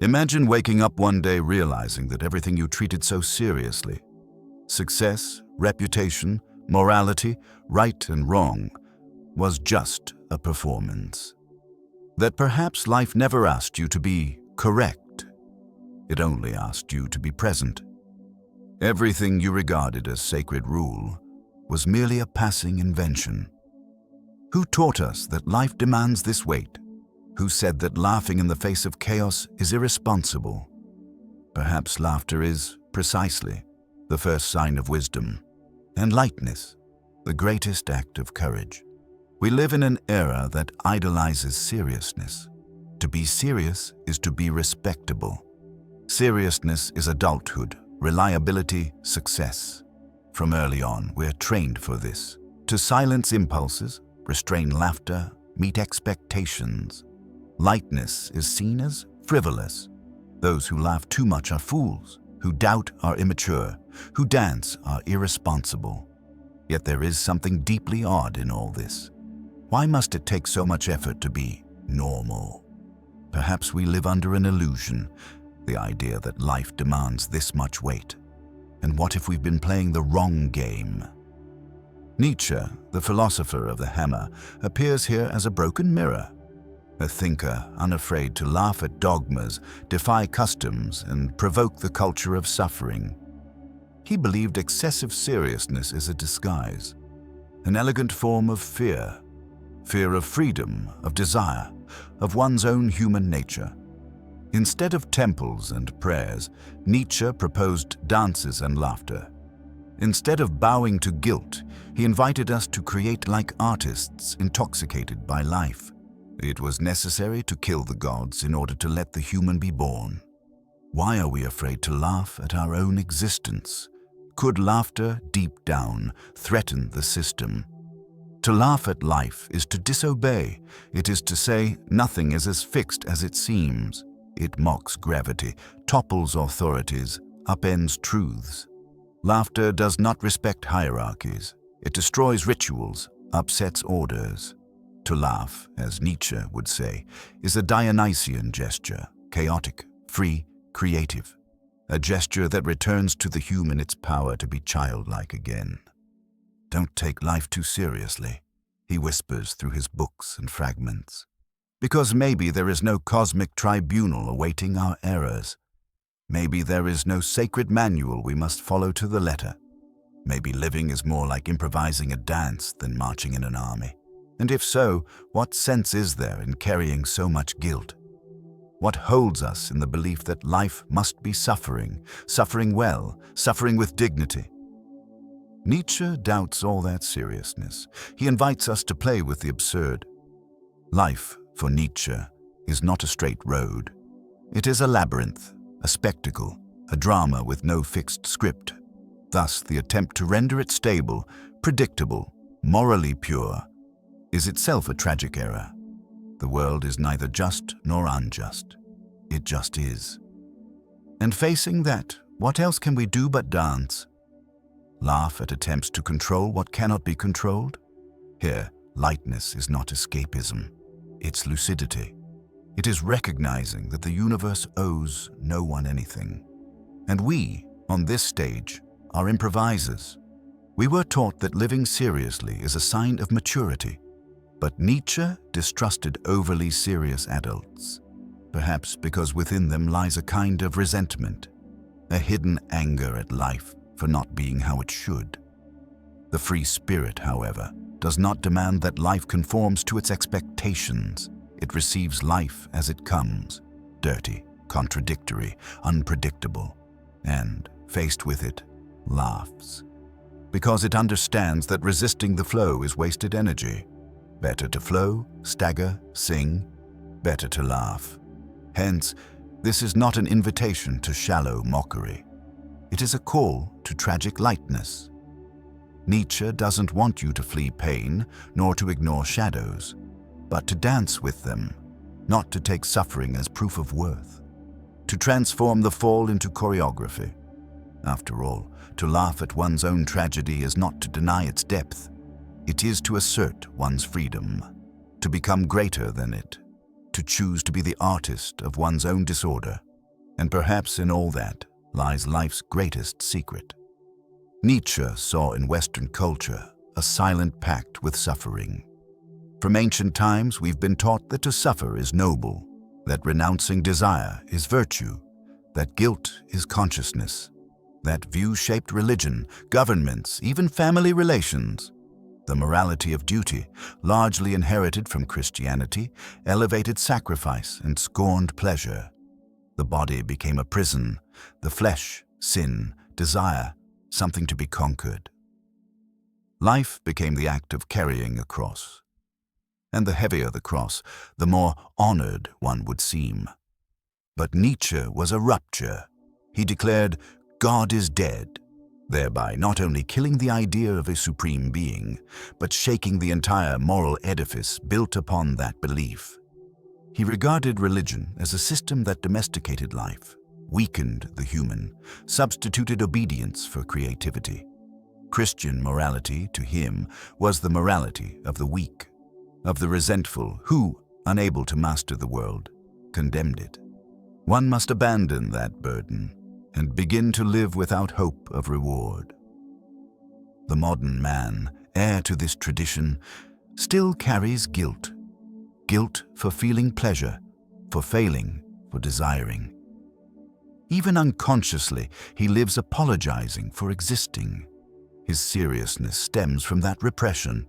Imagine waking up one day realizing that everything you treated so seriously, success, reputation, morality, right and wrong, was just a performance. That perhaps life never asked you to be correct. It only asked you to be present. Everything you regarded as sacred rule was merely a passing invention. Who taught us that life demands this weight? Who said that laughing in the face of chaos is irresponsible? Perhaps laughter is, precisely, the first sign of wisdom, and lightness, the greatest act of courage. We live in an era that idolizes seriousness. To be serious is to be respectable. Seriousness is adulthood, reliability, success. From early on, we're trained for this. To silence impulses, restrain laughter, meet expectations. Lightness is seen as frivolous. Those who laugh too much are fools, who doubt are immature, who dance are irresponsible. Yet there is something deeply odd in all this. Why must it take so much effort to be normal? Perhaps we live under an illusion, the idea that life demands this much weight. And what if we've been playing the wrong game? Nietzsche, the philosopher of the hammer, appears here as a broken mirror. A thinker unafraid to laugh at dogmas, defy customs, and provoke the culture of suffering. He believed excessive seriousness is a disguise, an elegant form of fear of freedom, of desire, of one's own human nature. Instead of temples and prayers, Nietzsche proposed dances and laughter. Instead of bowing to guilt, he invited us to create like artists intoxicated by life. It was necessary to kill the gods in order to let the human be born. Why are we afraid to laugh at our own existence? Could laughter, deep down, threaten the system? To laugh at life is to disobey. It is to say nothing is as fixed as it seems. It mocks gravity, topples authorities, upends truths. Laughter does not respect hierarchies. It destroys rituals, upsets orders. To laugh, as Nietzsche would say, is a Dionysian gesture, chaotic, free, creative. A gesture that returns to the human its power to be childlike again. Don't take life too seriously, he whispers through his books and fragments. Because maybe there is no cosmic tribunal awaiting our errors. Maybe there is no sacred manual we must follow to the letter. Maybe living is more like improvising a dance than marching in an army. And if so, what sense is there in carrying so much guilt? What holds us in the belief that life must be suffering, suffering well, suffering with dignity? Nietzsche doubts all that seriousness. He invites us to play with the absurd. Life, for Nietzsche, is not a straight road. It is a labyrinth, a spectacle, a drama with no fixed script. Thus, the attempt to render it stable, predictable, morally pure, is itself a tragic error. The world is neither just nor unjust. It just is. And facing that, what else can we do but dance? Laugh at attempts to control what cannot be controlled? Here, lightness is not escapism. It's lucidity. It is recognizing that the universe owes no one anything. And we, on this stage, are improvisers. We were taught that living seriously is a sign of maturity. But Nietzsche distrusted overly serious adults, perhaps because within them lies a kind of resentment, a hidden anger at life for not being how it should. The free spirit, however, does not demand that life conforms to its expectations. It receives life as it comes, dirty, contradictory, unpredictable, and, faced with it, laughs. Because it understands that resisting the flow is wasted energy. Better to flow, stagger, sing, better to laugh. Hence, this is not an invitation to shallow mockery. It is a call to tragic lightness. Nietzsche doesn't want you to flee pain, nor to ignore shadows, but to dance with them, not to take suffering as proof of worth, to transform the fall into choreography. After all, to laugh at one's own tragedy is not to deny its depth. It is to assert one's freedom, to become greater than it, to choose to be the artist of one's own disorder. And perhaps in all that lies life's greatest secret. Nietzsche saw in Western culture a silent pact with suffering. From ancient times, we've been taught that to suffer is noble, that renouncing desire is virtue, that guilt is consciousness. That view shaped religion, governments, even family relations. The morality of duty, largely inherited from Christianity, elevated sacrifice and scorned pleasure. The body became a prison, the flesh, sin, desire, something to be conquered. Life became the act of carrying a cross. And the heavier the cross, the more honored one would seem. But Nietzsche was a rupture. He declared, God is dead, thereby not only killing the idea of a supreme being, but shaking the entire moral edifice built upon that belief. He regarded religion as a system that domesticated life, weakened the human, substituted obedience for creativity. Christian morality, to him, was the morality of the weak, of the resentful who, unable to master the world, condemned it. One must abandon that burden and begin to live without hope of reward. The modern man, heir to this tradition, still carries guilt. Guilt for feeling pleasure, for failing, for desiring. Even unconsciously, he lives apologizing for existing. His seriousness stems from that repression.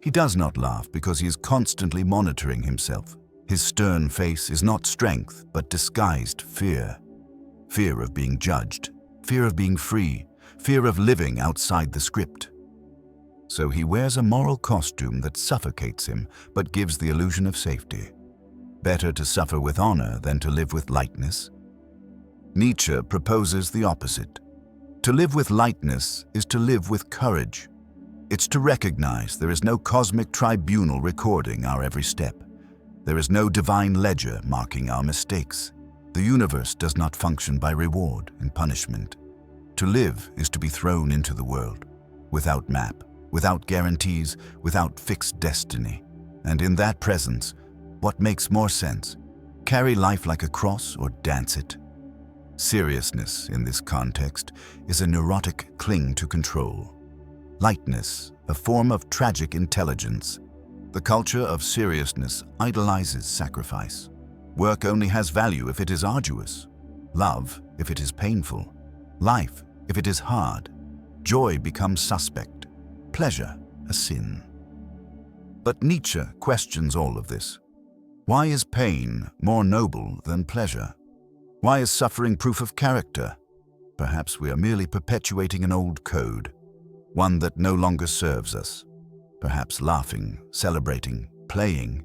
He does not laugh because he is constantly monitoring himself. His stern face is not strength, but disguised fear. Fear of being judged, fear of being free, fear of living outside the script. So he wears a moral costume that suffocates him, but gives the illusion of safety. Better to suffer with honor than to live with lightness. Nietzsche proposes the opposite. To live with lightness is to live with courage. It's to recognize there is no cosmic tribunal recording our every step. There is no divine ledger marking our mistakes. The universe does not function by reward and punishment. To live is to be thrown into the world, without map, without guarantees, without fixed destiny. And in that presence, what makes more sense? Carry life like a cross or dance it? Seriousness, in this context, is a neurotic cling to control. Lightness, a form of tragic intelligence. The culture of seriousness idolizes sacrifice. Work only has value if it is arduous. Love, if it is painful. Life, if it is hard. Joy becomes suspect. Pleasure, a sin. But Nietzsche questions all of this. Why is pain more noble than pleasure? Why is suffering proof of character? Perhaps we are merely perpetuating an old code, one that no longer serves us. Perhaps laughing, celebrating, playing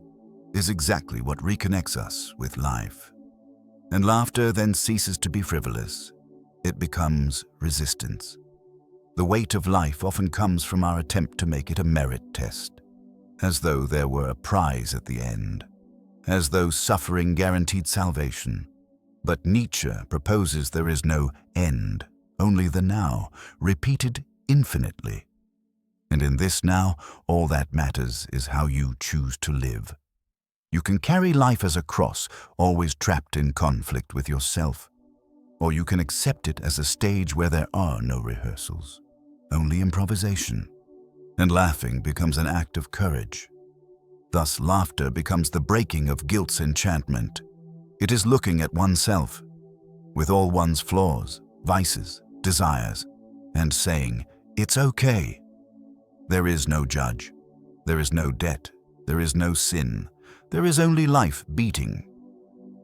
is exactly what reconnects us with life. And laughter then ceases to be frivolous. It becomes resistance. The weight of life often comes from our attempt to make it a merit test, as though there were a prize at the end, as though suffering guaranteed salvation. But Nietzsche proposes there is no end, only the now, repeated infinitely. And in this now, all that matters is how you choose to live. You can carry life as a cross, always trapped in conflict with yourself. Or you can accept it as a stage where there are no rehearsals, only improvisation. And laughing becomes an act of courage. Thus, laughter becomes the breaking of guilt's enchantment. It is looking at oneself, with all one's flaws, vices, desires, and saying, "It's okay." There is no judge. There is no debt. There is no sin. There is only life beating.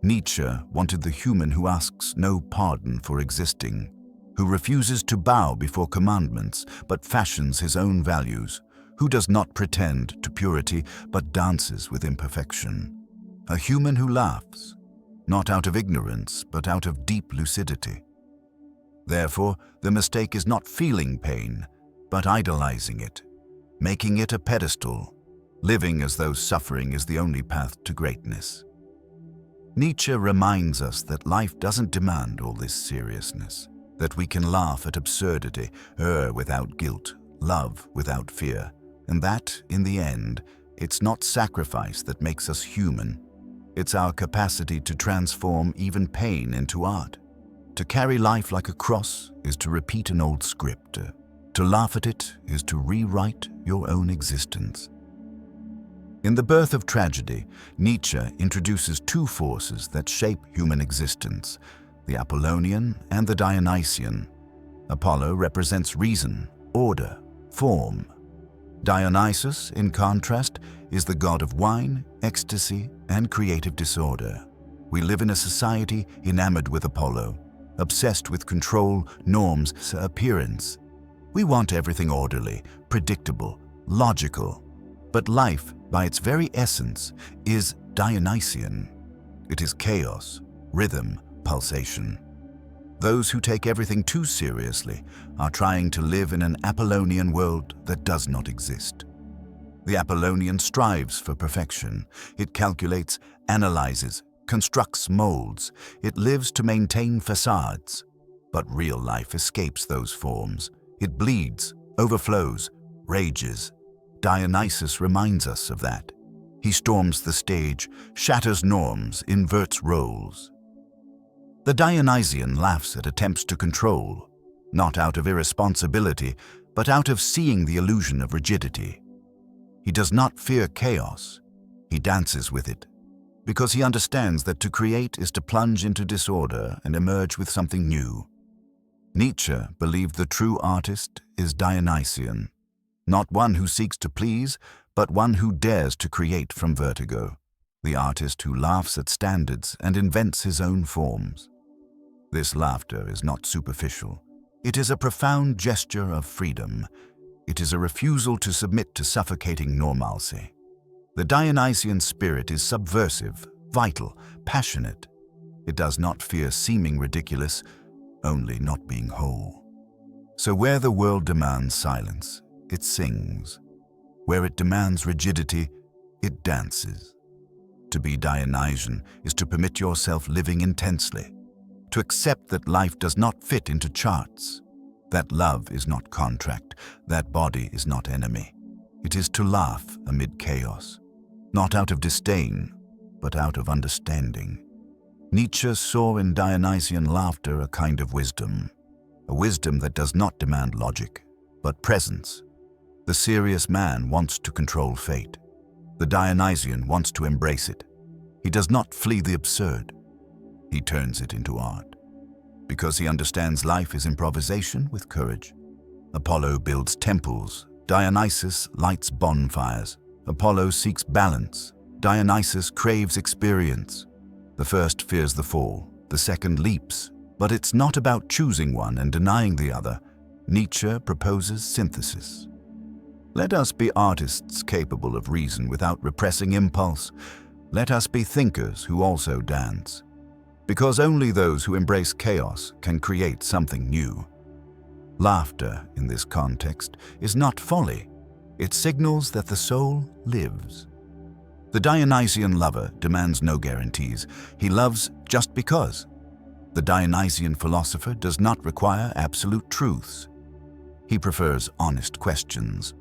Nietzsche wanted the human who asks no pardon for existing, who refuses to bow before commandments but fashions his own values, who does not pretend to purity but dances with imperfection. A human who laughs, not out of ignorance but out of deep lucidity. Therefore, the mistake is not feeling pain, but idolizing it, making it a pedestal, living as though suffering is the only path to greatness. Nietzsche reminds us that life doesn't demand all this seriousness, that we can laugh at absurdity, err without guilt, love without fear, and that, in the end, it's not sacrifice that makes us human. It's our capacity to transform even pain into art. To carry life like a cross is to repeat an old script. To laugh at it is to rewrite your own existence. In The Birth of Tragedy, Nietzsche introduces two forces that shape human existence, the Apollonian and the Dionysian. Apollo represents reason, order, form. Dionysus, in contrast, is the god of wine, ecstasy, and creative disorder. We live in a society enamored with Apollo, obsessed with control, norms, appearance. We want everything orderly, predictable, logical. But life, by its very essence, is Dionysian. It is chaos, rhythm, pulsation. Those who take everything too seriously are trying to live in an Apollonian world that does not exist. The Apollonian strives for perfection. It calculates, analyzes, constructs molds. It lives to maintain facades. But real life escapes those forms. It bleeds, overflows, rages. Dionysus reminds us of that. He storms the stage, shatters norms, inverts roles. The Dionysian laughs at attempts to control, not out of irresponsibility, but out of seeing the illusion of rigidity. He does not fear chaos. He dances with it, because he understands that to create is to plunge into disorder and emerge with something new. Nietzsche believed the true artist is Dionysian, not one who seeks to please, but one who dares to create from vertigo, the artist who laughs at standards and invents his own forms. This laughter is not superficial. It is a profound gesture of freedom. It is a refusal to submit to suffocating normalcy. The Dionysian spirit is subversive, vital, passionate. It does not fear seeming ridiculous, only not being whole. So where the world demands silence, it sings. Where it demands rigidity, it dances. To be Dionysian is to permit yourself living intensely, to accept that life does not fit into charts, that love is not contract, that body is not enemy. It is to laugh amid chaos, not out of disdain, but out of understanding. Nietzsche saw in Dionysian laughter a kind of wisdom, a wisdom that does not demand logic, but presence. The serious man wants to control fate. The Dionysian wants to embrace it. He does not flee the absurd. He turns it into art. Because he understands life is improvisation with courage. Apollo builds temples. Dionysus lights bonfires. Apollo seeks balance. Dionysus craves experience. The first fears the fall. The second leaps. But it's not about choosing one and denying the other. Nietzsche proposes synthesis. Let us be artists capable of reason without repressing impulse. Let us be thinkers who also dance. Because only those who embrace chaos can create something new. Laughter, in this context, is not folly. It signals that the soul lives. The Dionysian lover demands no guarantees. He loves just because. The Dionysian philosopher does not require absolute truths. He prefers honest questions.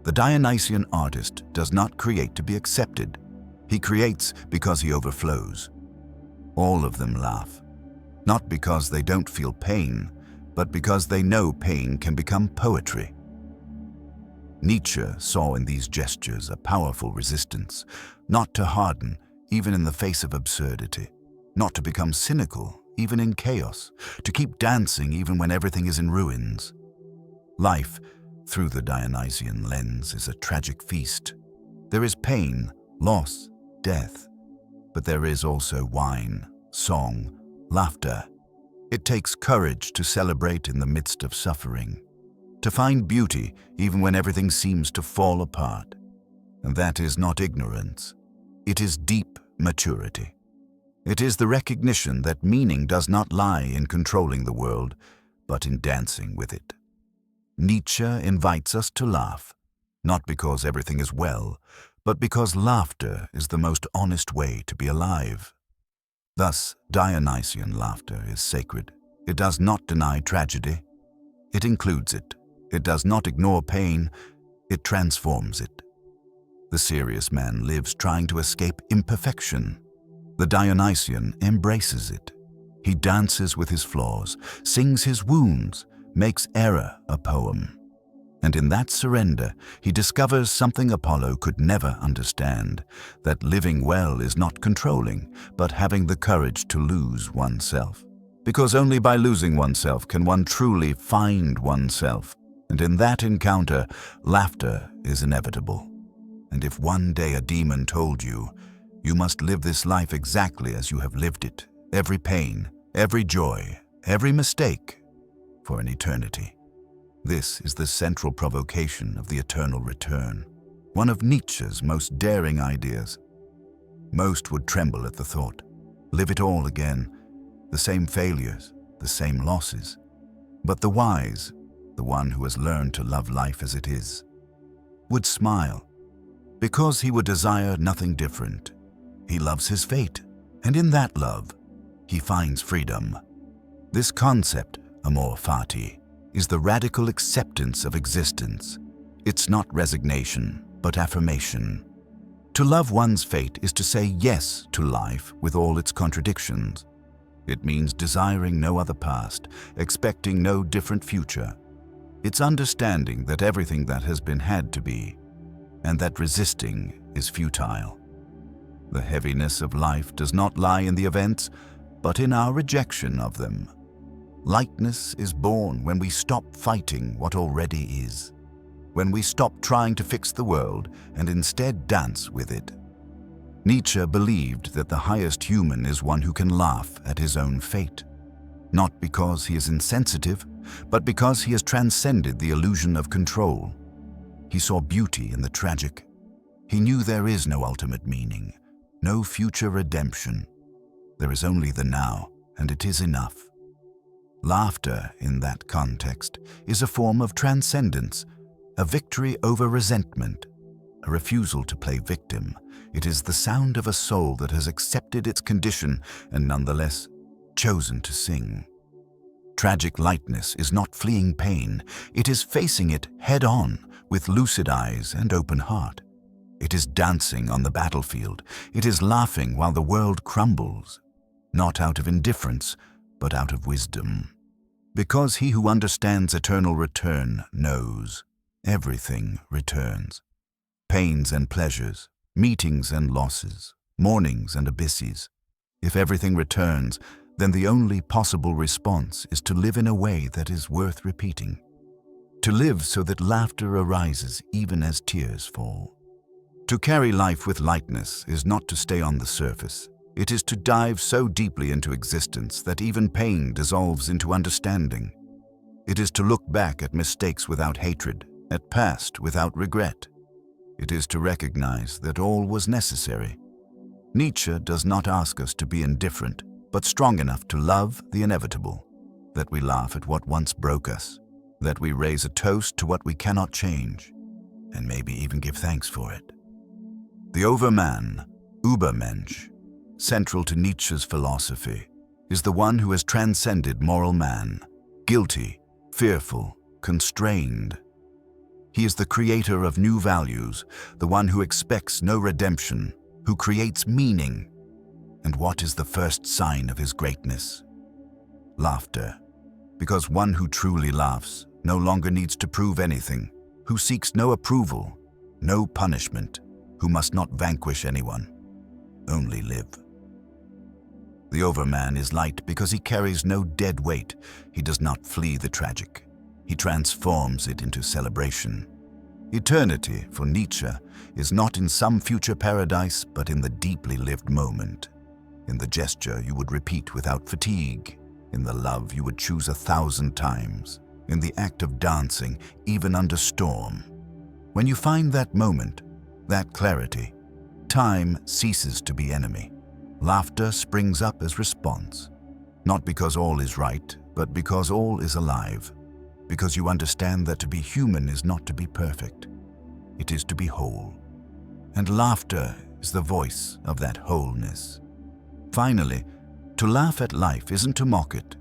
The Dionysian artist does not create to be accepted. He creates because he overflows. All of them laugh, not because they don't feel pain, but because they know pain can become poetry. Nietzsche saw in these gestures a powerful resistance, not to harden, even in the face of absurdity, not to become cynical, even in chaos, to keep dancing even when everything is in ruins. Life, through the Dionysian lens, is a tragic feast. There is pain, loss, death, but there is also wine, song, laughter. It takes courage to celebrate in the midst of suffering, to find beauty even when everything seems to fall apart. And that is not ignorance. It is deep maturity. It is the recognition that meaning does not lie in controlling the world, but in dancing with it. Nietzsche invites us to laugh, not because everything is well, but because laughter is the most honest way to be alive. Thus, Dionysian laughter is sacred. It does not deny tragedy. It includes it. It does not ignore pain. It transforms it. The serious man lives trying to escape imperfection. The Dionysian embraces it. He dances with his flaws, sings his wounds, makes error a poem. And in that surrender, he discovers something Apollo could never understand, that living well is not controlling, but having the courage to lose oneself. Because only by losing oneself can one truly find oneself. And in that encounter, laughter is inevitable. And if one day a demon told you, you must live this life exactly as you have lived it, every pain, every joy, every mistake, for an eternity. This is the central provocation of the eternal return, one of Nietzsche's most daring ideas. Most would tremble at the thought. Live it all again, the same failures, the same losses. But the wise, the one who has learned to love life as it is, would smile, because he would desire nothing different. He loves his fate, and in that love, he finds freedom. This concept, amor fati, is the radical acceptance of existence. It's not resignation, but affirmation. To love one's fate is to say yes to life with all its contradictions. It means desiring no other past, expecting no different future. It's understanding that everything that has been had to be, and that resisting is futile. The heaviness of life does not lie in the events, but in our rejection of them. Lightness is born when we stop fighting what already is, when we stop trying to fix the world and instead dance with it. Nietzsche believed that the highest human is one who can laugh at his own fate, not because he is insensitive, but because he has transcended the illusion of control. He saw beauty in the tragic. He knew there is no ultimate meaning, no future redemption. There is only the now, and it is enough. Laughter, in that context, is a form of transcendence, a victory over resentment, a refusal to play victim. It is the sound of a soul that has accepted its condition and nonetheless chosen to sing. Tragic lightness is not fleeing pain. It is facing it head-on with lucid eyes and open heart. It is dancing on the battlefield. It is laughing while the world crumbles, not out of indifference, but out of wisdom. Because he who understands eternal return knows everything returns. Pains and pleasures, meetings and losses, mornings and abysses. If everything returns, then the only possible response is to live in a way that is worth repeating. To live so that laughter arises even as tears fall. To carry life with lightness is not to stay on the surface. It is to dive so deeply into existence that even pain dissolves into understanding. It is to look back at mistakes without hatred, at past without regret. It is to recognize that all was necessary. Nietzsche does not ask us to be indifferent, but strong enough to love the inevitable, that we laugh at what once broke us, that we raise a toast to what we cannot change, and maybe even give thanks for it. The overman, Übermensch, central to Nietzsche's philosophy, is the one who has transcended moral man, guilty, fearful, constrained. He is the creator of new values, the one who expects no redemption, who creates meaning. And what is the first sign of his greatness? Laughter. Because one who truly laughs no longer needs to prove anything, who seeks no approval, no punishment, who must not vanquish anyone, only live. The overman is light because he carries no dead weight. He does not flee the tragic. He transforms it into celebration. Eternity, for Nietzsche, is not in some future paradise, but in the deeply lived moment. In the gesture you would repeat without fatigue. In the love you would choose 1,000 times. In the act of dancing, even under storm. When you find that moment, that clarity, time ceases to be enemy. Laughter springs up as response, not because all is right, but because all is alive, because you understand that to be human is not to be perfect, it is to be whole. And laughter is the voice of that wholeness. Finally, to laugh at life isn't to mock it,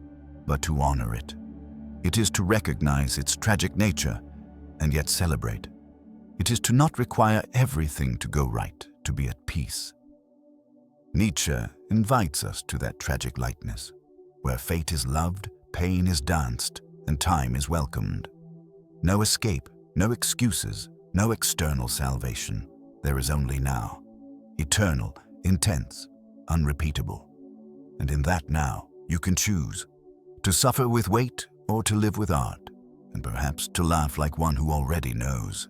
but to honor it. It is to recognize its tragic nature and yet celebrate. It is to not require everything to go right, to be at peace. Nietzsche invites us to that tragic lightness, where fate is loved, pain is danced, and time is welcomed. No escape, no excuses, no external salvation. There is only now, eternal, intense, unrepeatable. And in that now, you can choose to suffer with weight or to live with art, and perhaps to laugh like one who already knows.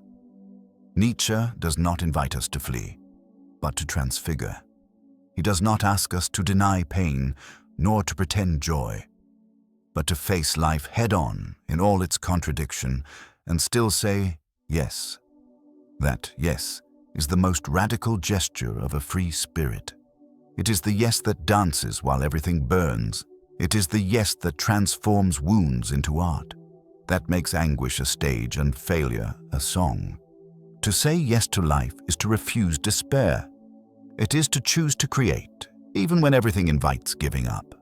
Nietzsche does not invite us to flee, but to transfigure. He does not ask us to deny pain, nor to pretend joy, but to face life head-on in all its contradiction and still say yes. That yes is the most radical gesture of a free spirit. It is the yes that dances while everything burns. It is the yes that transforms wounds into art, that makes anguish a stage and failure a song. To say yes to life is to refuse despair. It is to choose to create, even when everything invites giving up.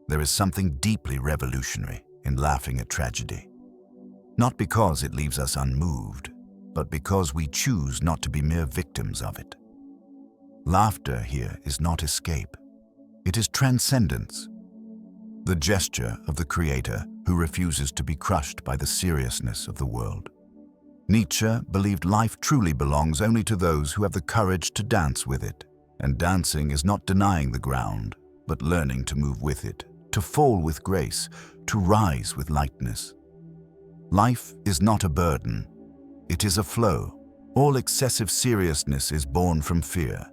There is something deeply revolutionary in laughing at tragedy, not because it leaves us unmoved, but because we choose not to be mere victims of it. Laughter here is not escape. It is transcendence, the gesture of the creator who refuses to be crushed by the seriousness of the world. Nietzsche believed life truly belongs only to those who have the courage to dance with it, and dancing is not denying the ground, but learning to move with it, to fall with grace, to rise with lightness. Life is not a burden. It is a flow. All excessive seriousness is born from fear.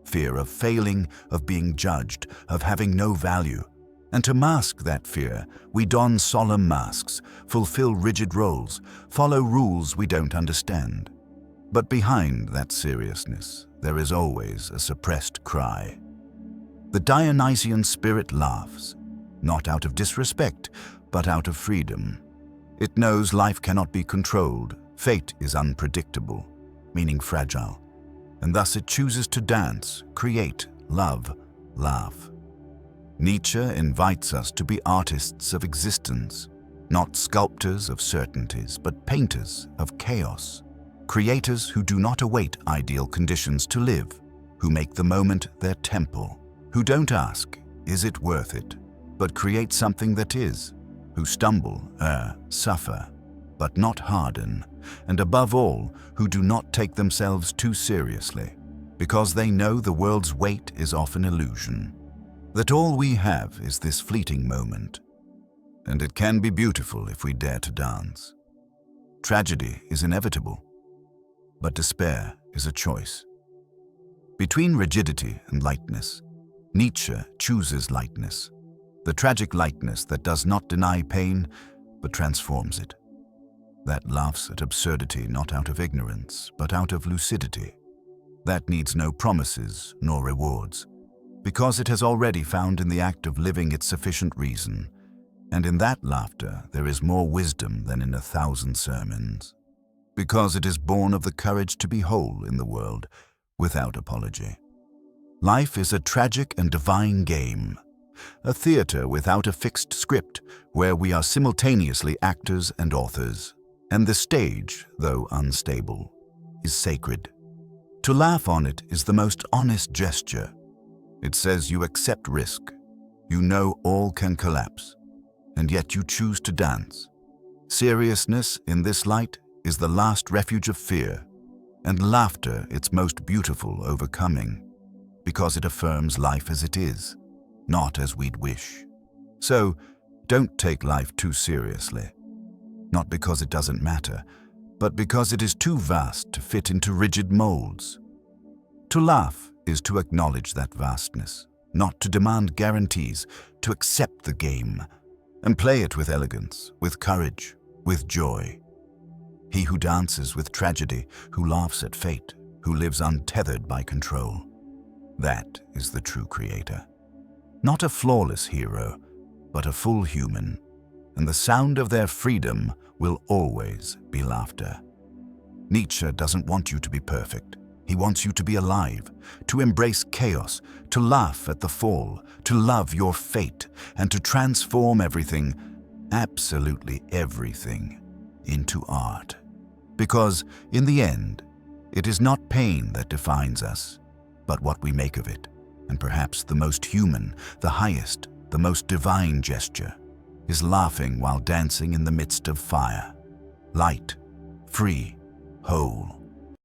Fear of failing, of being judged, of having no value. And to mask that fear, we don solemn masks, fulfill rigid roles, follow rules we don't understand. But behind that seriousness, there is always a suppressed cry. The Dionysian spirit laughs, not out of disrespect, but out of freedom. It knows life cannot be controlled, fate is unpredictable, meaning fragile, and thus it chooses to dance, create, love, laugh. Nietzsche invites us to be artists of existence, not sculptors of certainties, but painters of chaos, creators who do not await ideal conditions to live, who make the moment their temple, who don't ask, is it worth it, but create something that is, who stumble, err, suffer, but not harden, and above all, who do not take themselves too seriously, because they know the world's weight is often illusion, that all we have is this fleeting moment, and it can be beautiful if we dare to dance. Tragedy is inevitable, but despair is a choice. Between rigidity and lightness, Nietzsche chooses lightness, the tragic lightness that does not deny pain, but transforms it. That laughs at absurdity not out of ignorance, but out of lucidity. That needs no promises nor rewards, because it has already found in the act of living its sufficient reason, and in that laughter there is more wisdom than in 1,000 sermons, because it is born of the courage to be whole in the world without apology. Life is a tragic and divine game, a theater without a fixed script where we are simultaneously actors and authors, and the stage, though unstable, is sacred. To laugh on it is the most honest gesture. It says you accept risk. You know all can collapse, and yet you choose to dance. Seriousness in this light is the last refuge of fear, and laughter its most beautiful overcoming, because it affirms life as it is, not as we'd wish. So, don't take life too seriously, not because it doesn't matter, but because it is too vast to fit into rigid molds. To laugh is to acknowledge that vastness, not to demand guarantees, to accept the game and play it with elegance, with courage, with joy. He who dances with tragedy, who laughs at fate, who lives untethered by control, that is the true creator. Not a flawless hero, but a full human, and the sound of their freedom will always be laughter. Nietzsche doesn't want you to be perfect. He wants you to be alive, to embrace chaos, to laugh at the fall, to love your fate, and to transform everything, absolutely everything, into art. Because, in the end, it is not pain that defines us, but what we make of it, And perhaps the most human, the highest, the most divine gesture is laughing while dancing in the midst of fire, light, free, whole.